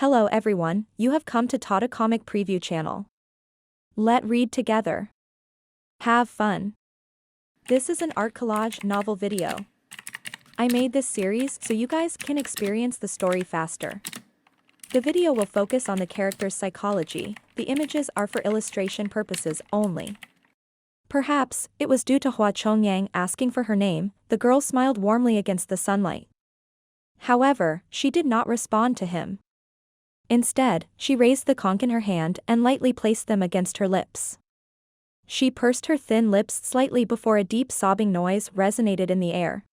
Hello everyone, you have come to Tata Comic Preview channel. Let read together. Have fun. This is an art collage novel video. I made this series so you guys can experience the story faster. The video will focus on the character's psychology, the images are for illustration purposes only. Perhaps, it was due to Hua Chongyang asking for her name, the girl smiled warmly against the sunlight. However, she did not respond to him. Instead, she raised the conch in her hand and lightly placed them against her lips. She pursed her thin lips slightly before a deep sobbing noise resonated in the air.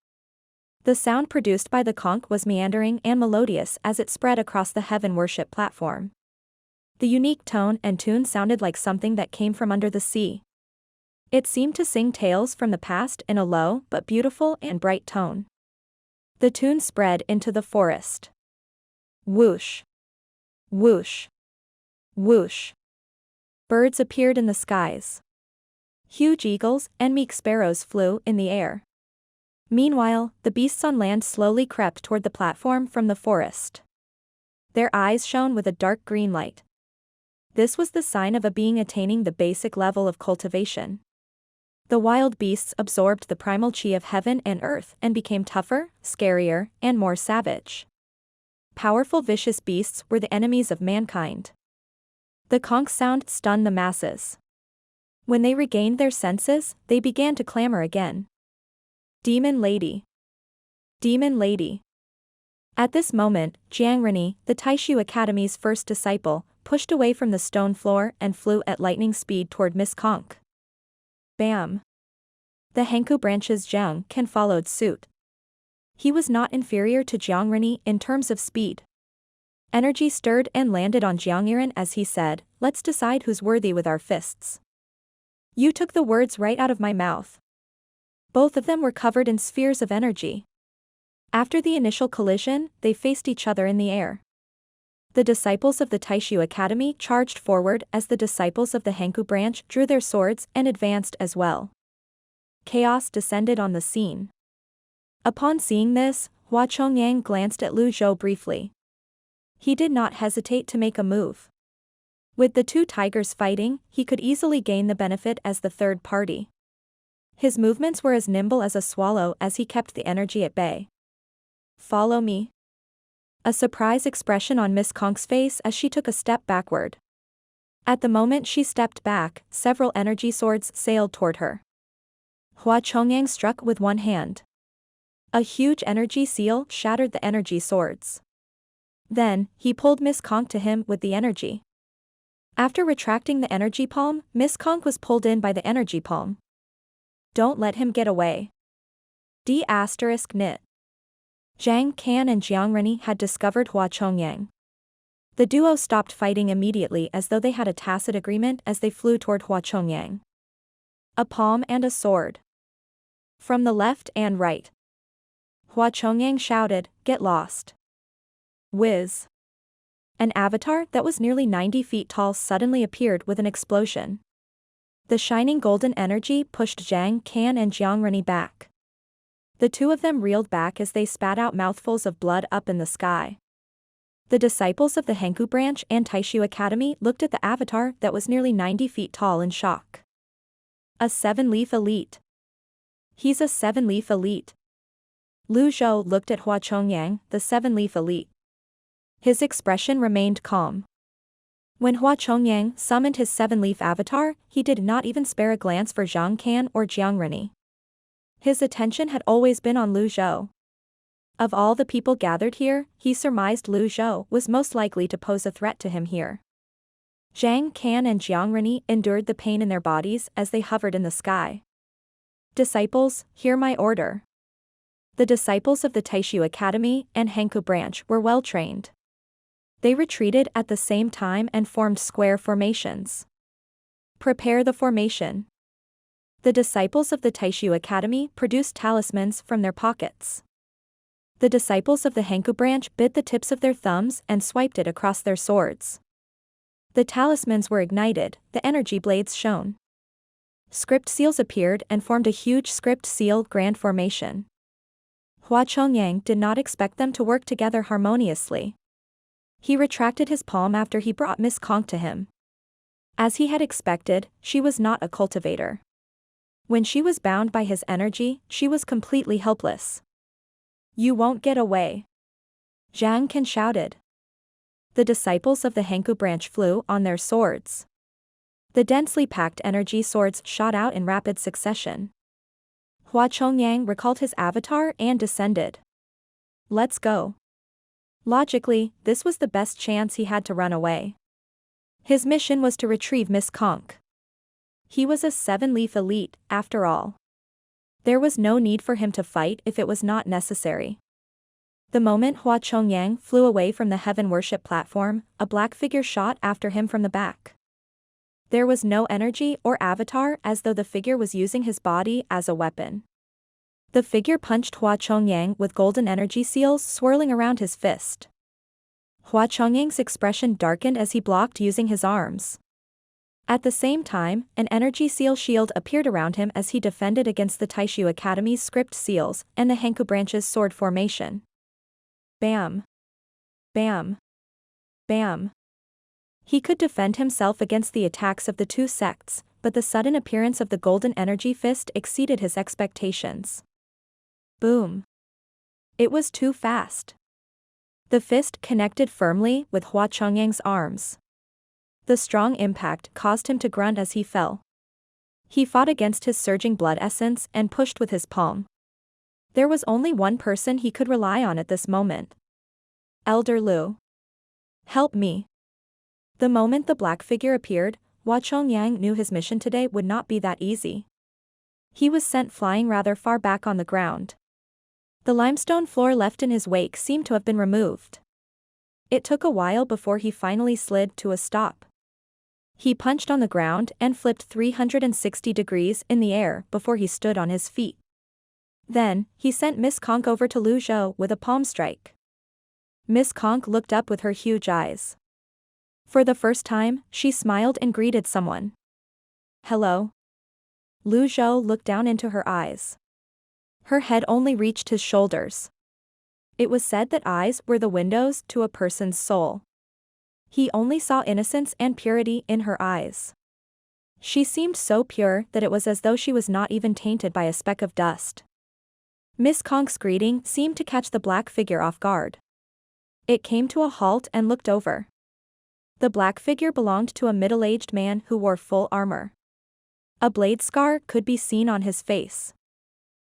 The sound produced by the conch was meandering and melodious as it spread across the heaven worship platform. The unique tone and tune sounded like something that came from under the sea. It seemed to sing tales from the past in a low but beautiful and bright tone. The tune spread into the forest. Whoosh. Whoosh. Whoosh. Birds appeared in the skies. Huge eagles and meek sparrows flew in the air. Meanwhile, the beasts on land slowly crept toward the platform from the forest. Their eyes shone with a dark green light. This was the sign of a being attaining the basic level of cultivation. The wild beasts absorbed the primal chi of heaven and earth and became tougher, scarier, and more savage. Powerful vicious beasts were the enemies of mankind. The conch sound stunned the masses. When they regained their senses, they began to clamor again. Demon Lady. Demon Lady. At this moment, Zhenghai, the Taishu Academy's first disciple, pushed away from the stone floor and flew at lightning speed toward Miss Conch. Bam! The Hanku branch's Zheng Can followed suit. He was not inferior to Zhenghai in terms of speed. Energy stirred and landed on Yuan'er as he said, "Let's decide who's worthy with our fists." You took the words right out of my mouth. Both of them were covered in spheres of energy. After the initial collision, they faced each other in the air. The disciples of the Taishu Academy charged forward as the disciples of the Hanku branch drew their swords and advanced as well. Chaos descended on the scene. Upon seeing this, Hua Chongyang glanced at Zhou briefly. He did not hesitate to make a move. With the two tigers fighting, he could easily gain the benefit as the third party. His movements were as nimble as a swallow as he kept the energy at bay. Follow me. A surprise expression on Miss Conch's face as she took a step backward. At the moment she stepped back, several energy swords sailed toward her. Hua Chongyang struck with one hand. A huge energy seal shattered the energy swords. Then, he pulled Miss Conch to him with the energy. After retracting the energy palm, Miss Conch was pulled in by the energy palm. Don't let him get away. D***nit. Zhang Can and Zhenghai had discovered Hua Chongyang. The duo stopped fighting immediately as though they had a tacit agreement as they flew toward Hua Chongyang. A palm and a sword. From the left and right. Hua Chongyang shouted, "Get lost." Whiz. An avatar that was nearly 90 feet tall suddenly appeared with an explosion. The shining golden energy pushed Zhang Can and Zhenghai back. The two of them reeled back as they spat out mouthfuls of blood up in the sky. The disciples of the Hanku branch and Taishu Academy looked at the avatar that was nearly 90 feet tall in shock. A 7-leaf elite. He's a 7-leaf elite. Zhou looked at Hua Chongyang, the 7-leaf elite. His expression remained calm. When Hua Chongyang summoned his 7-leaf avatar, he did not even spare a glance for Zhang Can or Zhenghai. His attention had always been on Zhou. Of all the people gathered here, he surmised Zhou was most likely to pose a threat to him here. Zhang Can and Zhenghai endured the pain in their bodies as they hovered in the sky. Disciples, hear my order. The disciples of the Taishu Academy and Hanku branch were well trained. They retreated at the same time and formed square formations. Prepare the formation. The disciples of the Taishu Academy produced talismans from their pockets. The disciples of the Hanku branch bit the tips of their thumbs and swiped it across their swords. The talismans were ignited, the energy blades shone. Script seals appeared and formed a huge script seal grand formation. Hua Chongyang did not expect them to work together harmoniously. He retracted his palm after he brought Miss Conk to him. As he had expected, she was not a cultivator. When she was bound by his energy, she was completely helpless. You won't get away. Zhang Can shouted. The disciples of the Hanku branch flew on their swords. The densely packed energy swords shot out in rapid succession. Hua Chongyang recalled his avatar and descended. Let's go. Logically, this was the best chance he had to run away. His mission was to retrieve Miss Conk. He was a 7-leaf elite, after all. There was no need for him to fight if it was not necessary. The moment Hua Chongyang flew away from the heaven worship platform, a black figure shot after him from the back. There was no energy or avatar, as though the figure was using his body as a weapon. The figure punched Hua Chongyang with golden energy seals swirling around his fist. Hua Chongyang's expression darkened as he blocked using his arms. At the same time, an energy seal shield appeared around him as he defended against the Taishu Academy's script seals and the Hanku branch's sword formation. Bam. Bam. Bam. He could defend himself against the attacks of the two sects, but the sudden appearance of the golden energy fist exceeded his expectations. Boom. It was too fast. The fist connected firmly with Hua Chongyang's arms. The strong impact caused him to grunt as he fell. He fought against his surging blood essence and pushed with his palm. There was only one person he could rely on at this moment. Elder Lu. Help me. The moment the black figure appeared, Hua Chongyang knew his mission today would not be that easy. He was sent flying rather far back on the ground. The limestone floor left in his wake seemed to have been removed. It took a while before he finally slid to a stop. He punched on the ground and flipped 360 degrees in the air before he stood on his feet. Then, he sent Miss Conk over to Lu Zhou with a palm strike. Miss Conk looked up with her huge eyes. For the first time, she smiled and greeted someone. Hello. Lu Zhou looked down into her eyes. Her head only reached his shoulders. It was said that eyes were the windows to a person's soul. He only saw innocence and purity in her eyes. She seemed so pure that it was as though she was not even tainted by a speck of dust. Miss Conk's greeting seemed to catch the black figure off guard. It came to a halt and looked over. The black figure belonged to a middle-aged man who wore full armor. A blade scar could be seen on his face.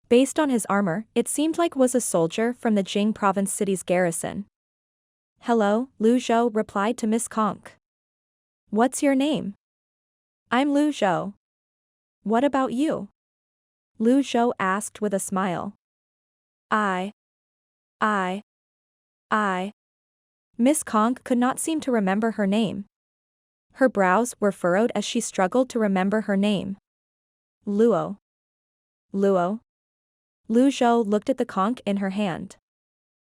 Based on his armor, it seemed like was a soldier from the Jing province city's garrison. Hello, Lu Zhou replied to Miss Conk. What's your name? I'm Lu Zhou. What about you? Lu Zhou asked with a smile. I. Miss Conk could not seem to remember her name. Her brows were furrowed as she struggled to remember her name. Luo. Luo. Lu Zhou looked at the conch in her hand.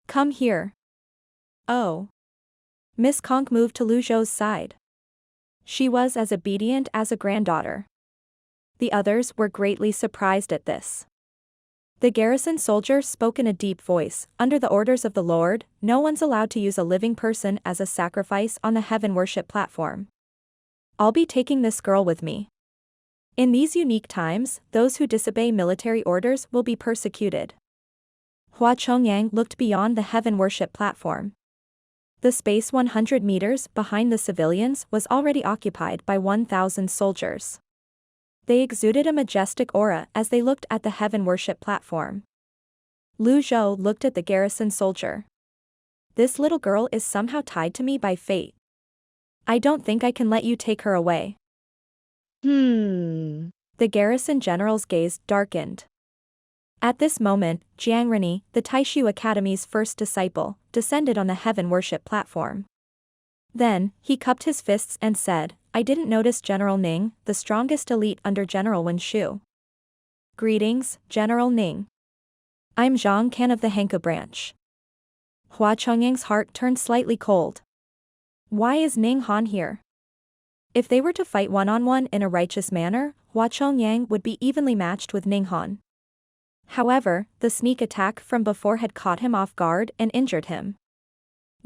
Come here. Oh. Miss Conk moved to Lu Zhou's side. She was as obedient as a granddaughter. The others were greatly surprised at this. The garrison soldier spoke in a deep voice, under the orders of the Lord, no one's allowed to use a living person as a sacrifice on the heaven worship platform. I'll be taking this girl with me. In these unique times, those who disobey military orders will be persecuted. Hua Chongyang looked beyond the heaven worship platform. The space 100 meters behind the civilians was already occupied by 1,000 soldiers. They exuded a majestic aura as they looked at the heaven worship platform. Lu Zhou looked at the garrison soldier. This little girl is somehow tied to me by fate. I don't think I can let you take her away. The garrison general's gaze darkened. At this moment, Jiang Rini, the Taishu Academy's first disciple, descended on the heaven worship platform. Then, he cupped his fists and said, I didn't notice General Ning, the strongest elite under General Wen Shu. Greetings, General Ning. I'm Zhang Can of the Hanku branch. Hua Chongyang's heart turned slightly cold. Why is Ning Han here? If they were to fight one-on-one in a righteous manner, Hua Chongyang would be evenly matched with Ning Han. However, the sneak attack from before had caught him off guard and injured him.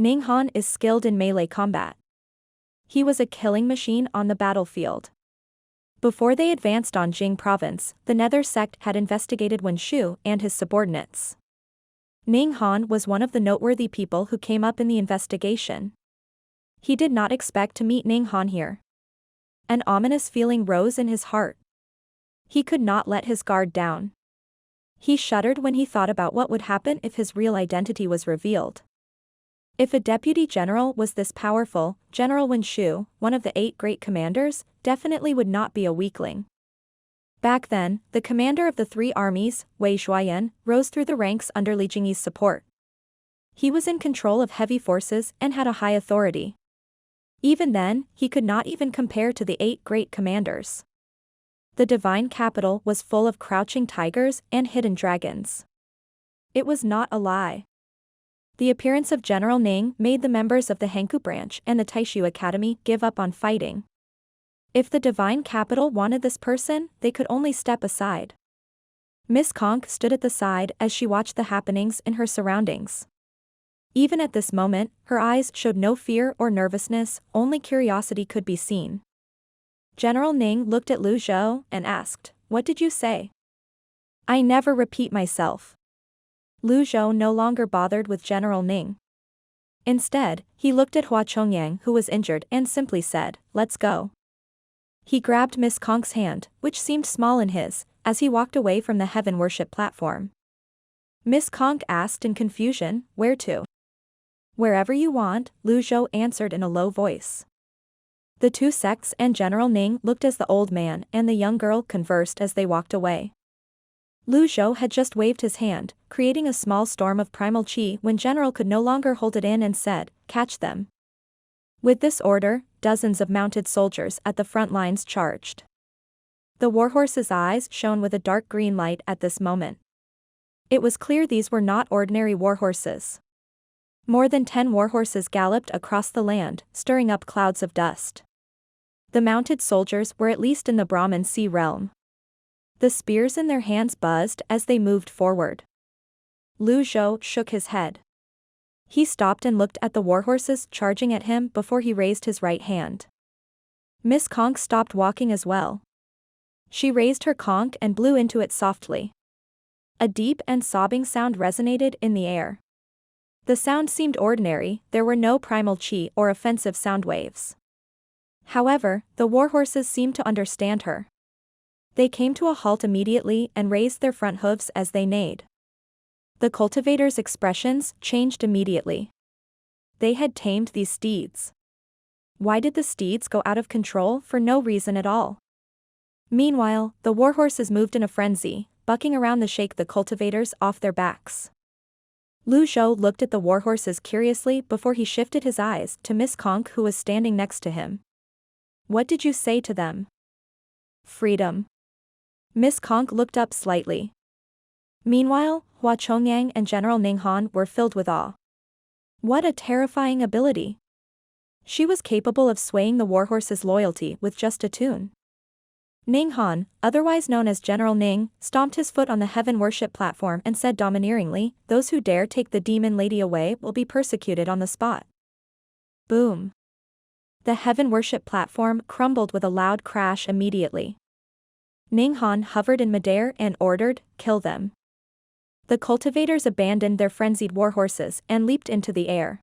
Ning Han is skilled in melee combat. He was a killing machine on the battlefield. Before they advanced on Jing province, the Nether Sect had investigated Wen Shu and his subordinates. Ning Han was one of the noteworthy people who came up in the investigation. He did not expect to meet Ning Han here. An ominous feeling rose in his heart. He could not let his guard down. He shuddered when he thought about what would happen if his real identity was revealed. If a deputy general was this powerful, General Wen Shu, one of the 8 great commanders, definitely would not be a weakling. Back then, the commander of the 3 armies, Wei Shuayan, rose through the ranks under Li Jingyi's support. He was in control of heavy forces and had a high authority. Even then, he could not even compare to the 8 great commanders. The divine capital was full of crouching tigers and hidden dragons. It was not a lie. The appearance of General Ning made the members of the Hanku branch and the Taishu Academy give up on fighting. If the divine capital wanted this person, they could only step aside. Miss Conk stood at the side as she watched the happenings in her surroundings. Even at this moment, her eyes showed no fear or nervousness, only curiosity could be seen. General Ning looked at Lu Zhou and asked, "What did you say?" "I never repeat myself." Lu Zhou no longer bothered with General Ning. Instead, he looked at Hua Chongyang who was injured and simply said, "Let's go." He grabbed Miss Konk's hand, which seemed small in his, as he walked away from the heaven worship platform. Miss Konk asked in confusion, "Where to?" "Wherever you want," Lu Zhou answered in a low voice. The 2 sects and General Ning looked as the old man and the young girl conversed as they walked away. Lu Zhou had just waved his hand, creating a small storm of primal chi when General could no longer hold it in and said, "Catch them." With this order, dozens of mounted soldiers at the front lines charged. The warhorse's eyes shone with a dark green light at this moment. It was clear these were not ordinary warhorses. More than 10 warhorses galloped across the land, stirring up clouds of dust. The mounted soldiers were at least in the Brahman Sea realm. The spears in their hands buzzed as they moved forward. Lu Zhou shook his head. He stopped and looked at the warhorses charging at him before he raised his right hand. Miss Konk stopped walking as well. She raised her conch and blew into it softly. A deep and sobbing sound resonated in the air. The sound seemed ordinary, there were no primal chi or offensive sound waves. However, the warhorses seemed to understand her. They came to a halt immediately and raised their front hooves as they neighed. The cultivators' expressions changed immediately. They had tamed these steeds. Why did the steeds go out of control for no reason at all? Meanwhile, the warhorses moved in a frenzy, bucking around to shake the cultivators off their backs. Lu Zhou looked at the warhorses curiously before he shifted his eyes to Miss Konk who was standing next to him. "What did you say to them?" "Freedom." Miss Konk looked up slightly. Meanwhile, Hua Chongyang and General Ning Han were filled with awe. What a terrifying ability! She was capable of swaying the warhorse's loyalty with just a tune. Ning Han, otherwise known as General Ning, stomped his foot on the heaven worship platform and said domineeringly, "Those who dare take the demon lady away will be persecuted on the spot." Boom! The heaven worship platform crumbled with a loud crash immediately. Ning Han hovered in midair and ordered, "Kill them." The cultivators abandoned their frenzied warhorses and leaped into the air.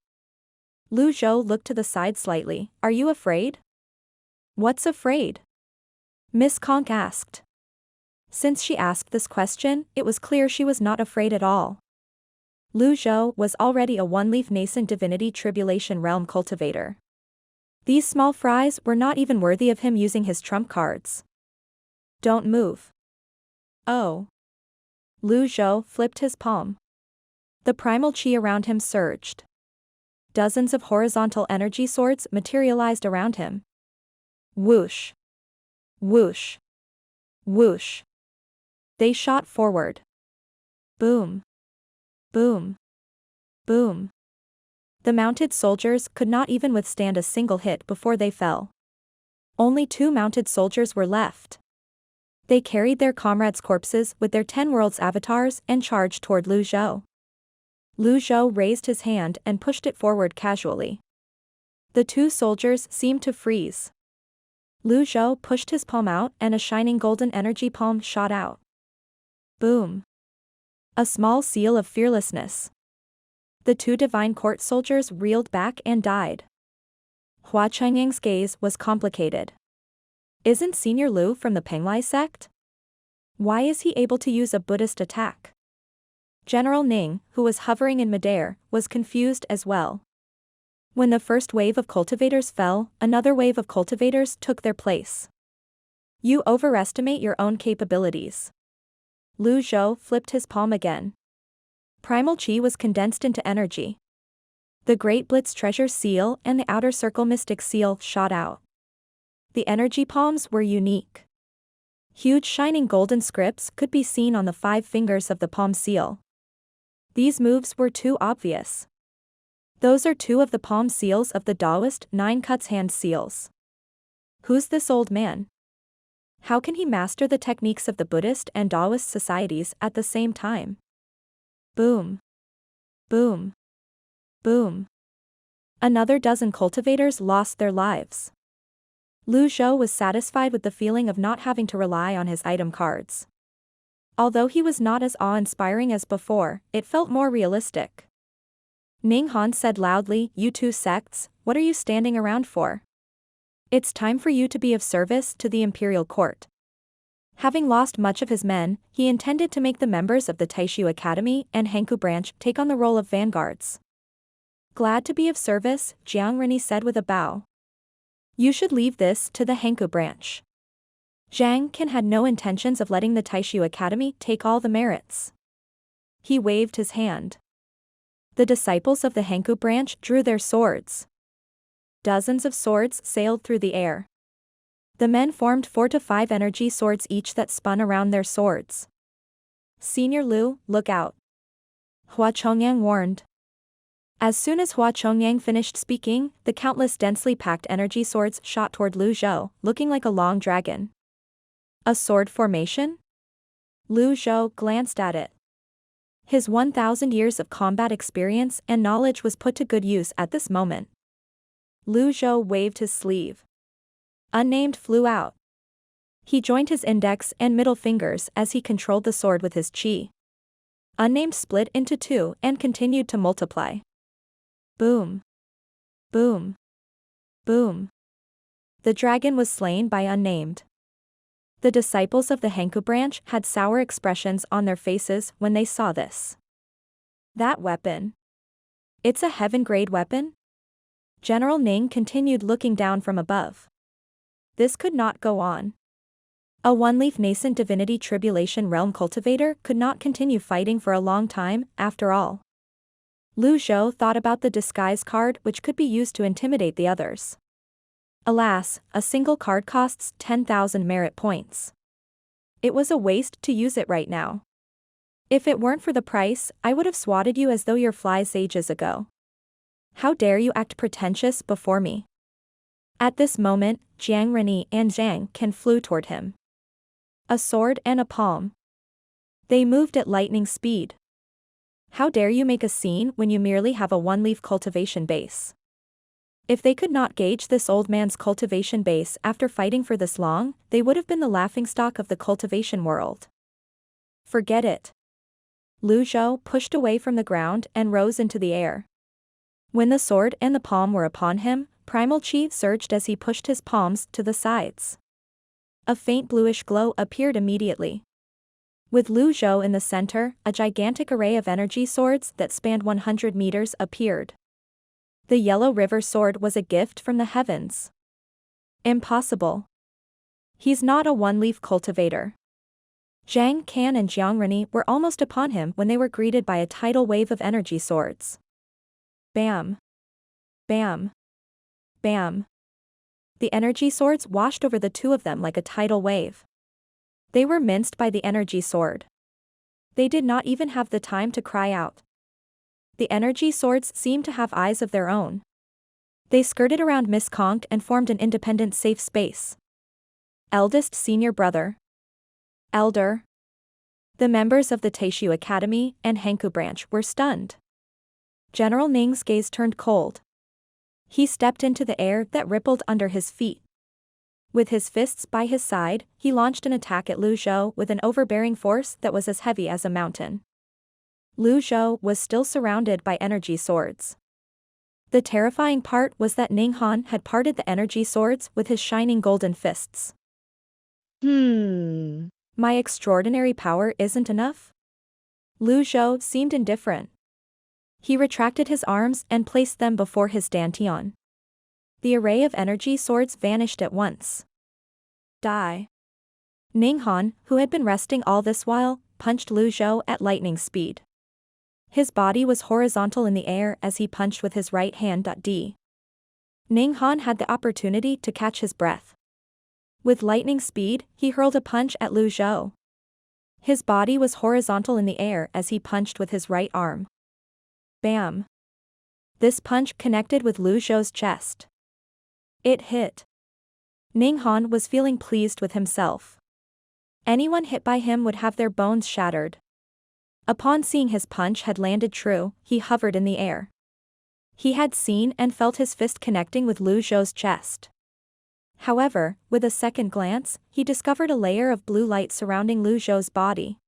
Lu Zhou looked to the side slightly. "Are you afraid?" "What's afraid?" Miss Konk asked. Since she asked this question, it was clear she was not afraid at all. Lu Zhou was already a one-leaf nascent divinity tribulation realm cultivator. These small fries were not even worthy of him using his trump cards. "Don't move." "Oh." Lu Zhou flipped his palm. The primal chi around him surged. Dozens of horizontal energy swords materialized around him. Whoosh! Whoosh! Whoosh! They shot forward. Boom! Boom! Boom! The mounted soldiers could not even withstand a single hit before they fell. Only 2 mounted soldiers were left. They carried their comrades' corpses with their 10 worlds avatars and charged toward Lu Zhou. Zhou raised his hand and pushed it forward casually. The two soldiers seemed to freeze. Zhou pushed his palm out and a shining golden energy palm shot out. Boom. A small seal of fearlessness. The two divine court soldiers reeled back and died. Hua Chengyang's gaze was complicated. Isn't Senior Lu from the Penglai sect? Why is he able to use a Buddhist attack? General Ning, who was hovering in midair, was confused as well. When the first wave of cultivators fell, another wave of cultivators took their place. You overestimate your own capabilities. Zhou flipped his palm again. Primal Chi was condensed into energy. The Great Blitz Treasure Seal and the Outer Circle Mystic Seal shot out. The energy palms were unique. Huge shining golden scripts could be seen on the 5 fingers of the palm seal. These moves were too obvious. Those are 2 of the palm seals of the Taoist 9 cuts hand seals. Who's this old man? How can he master the techniques of the Buddhist and Taoist societies at the same time? Boom. Boom. Boom. Another dozen cultivators lost their lives. Zhou was satisfied with the feeling of not having to rely on his item cards. Although he was not as awe-inspiring as before, it felt more realistic. Ning Han said loudly, "You two sects, what are you standing around for? It's time for you to be of service to the imperial court." Having lost much of his men, he intended to make the members of the Taishu Academy and Hanku branch take on the role of vanguards. Glad to be of service, Jiang Rini said with a bow. You should leave this to the Hanku branch. Zhang Can had no intentions of letting the Taishu Academy take all the merits. He waved his hand. The disciples of the Hanku branch drew their swords. Dozens of swords sailed through the air. The men formed 4 to 5 energy swords each that spun around their swords. Senior Lu, look out. Hua Chongyang warned. As soon as Hua Chongyang finished speaking, the countless densely packed energy swords shot toward Zhou, looking like a long dragon. A sword formation? Zhou glanced at it. His 1,000 years of combat experience and knowledge was put to good use at this moment. Zhou waved his sleeve. Unnamed flew out. He joined his index and middle fingers as he controlled the sword with his chi. Unnamed split into 2 and continued to multiply. Boom. Boom. Boom. The dragon was slain by Unnamed. The disciples of the Hanku branch had sour expressions on their faces when they saw this. That weapon. It's a heaven-grade weapon? General Ning continued looking down from above. This could not go on. A one-leaf nascent divinity tribulation realm cultivator could not continue fighting for a long time, after all. Zhou thought about the disguise card which could be used to intimidate the others. Alas, a single card costs 10,000 merit points. It was a waste to use it right now. If it weren't for the price, I would have swatted you as though you're flies ages ago. How dare you act pretentious before me? At this moment, Jiang Rini and Zhang Can flew toward him. A sword and a palm. They moved at lightning speed. How dare you make a scene when you merely have a one-leaf cultivation base? If they could not gauge this old man's cultivation base after fighting for this long, they would have been the laughingstock of the cultivation world. Forget it. Zhou pushed away from the ground and rose into the air. When the sword and the palm were upon him, primal chi surged as he pushed his palms to the sides. A faint bluish glow appeared immediately. With Zhou in the center, a gigantic array of energy swords that spanned 100 meters appeared. The Yellow River sword was a gift from the heavens. Impossible. He's not a one-leaf cultivator. Zhang Can and Jiang Rini were almost upon him when they were greeted by a tidal wave of energy swords. Bam. Bam. Bam. The energy swords washed over the two of them like a tidal wave. They were minced by the energy sword. They did not even have the time to cry out. The energy swords seemed to have eyes of their own. They skirted around Miss Conk and formed an independent safe space. Eldest senior brother. Elder. The members of the Taishu Academy and Hanku branch were stunned. General Ning's gaze turned cold. He stepped into the air that rippled under his feet. With his fists by his side, he launched an attack at Lu Zhou with an overbearing force that was as heavy as a mountain. Lu Zhou was still surrounded by energy swords. The terrifying part was that Ninghan had parted the energy swords with his shining golden fists. My extraordinary power isn't enough? Lu Zhou seemed indifferent. He retracted his arms and placed them before his dantian. The array of energy swords vanished at once. Die. Ninghan, who had been resting all this while, punched Lu Zhou at lightning speed. His body was horizontal in the air as he punched with his right hand. Ninghan had the opportunity to catch his breath. With lightning speed, he hurled a punch at Lu Zhou. His body was horizontal in the air as he punched with his right arm. Bam! This punch connected with Lu Zhou's chest. It hit. Ninghan was feeling pleased with himself. Anyone hit by him would have their bones shattered. Upon seeing his punch had landed true, he hovered in the air. He had seen and felt his fist connecting with Lu Zhou's chest. However, with a second glance, he discovered a layer of blue light surrounding Lu Zhou's body.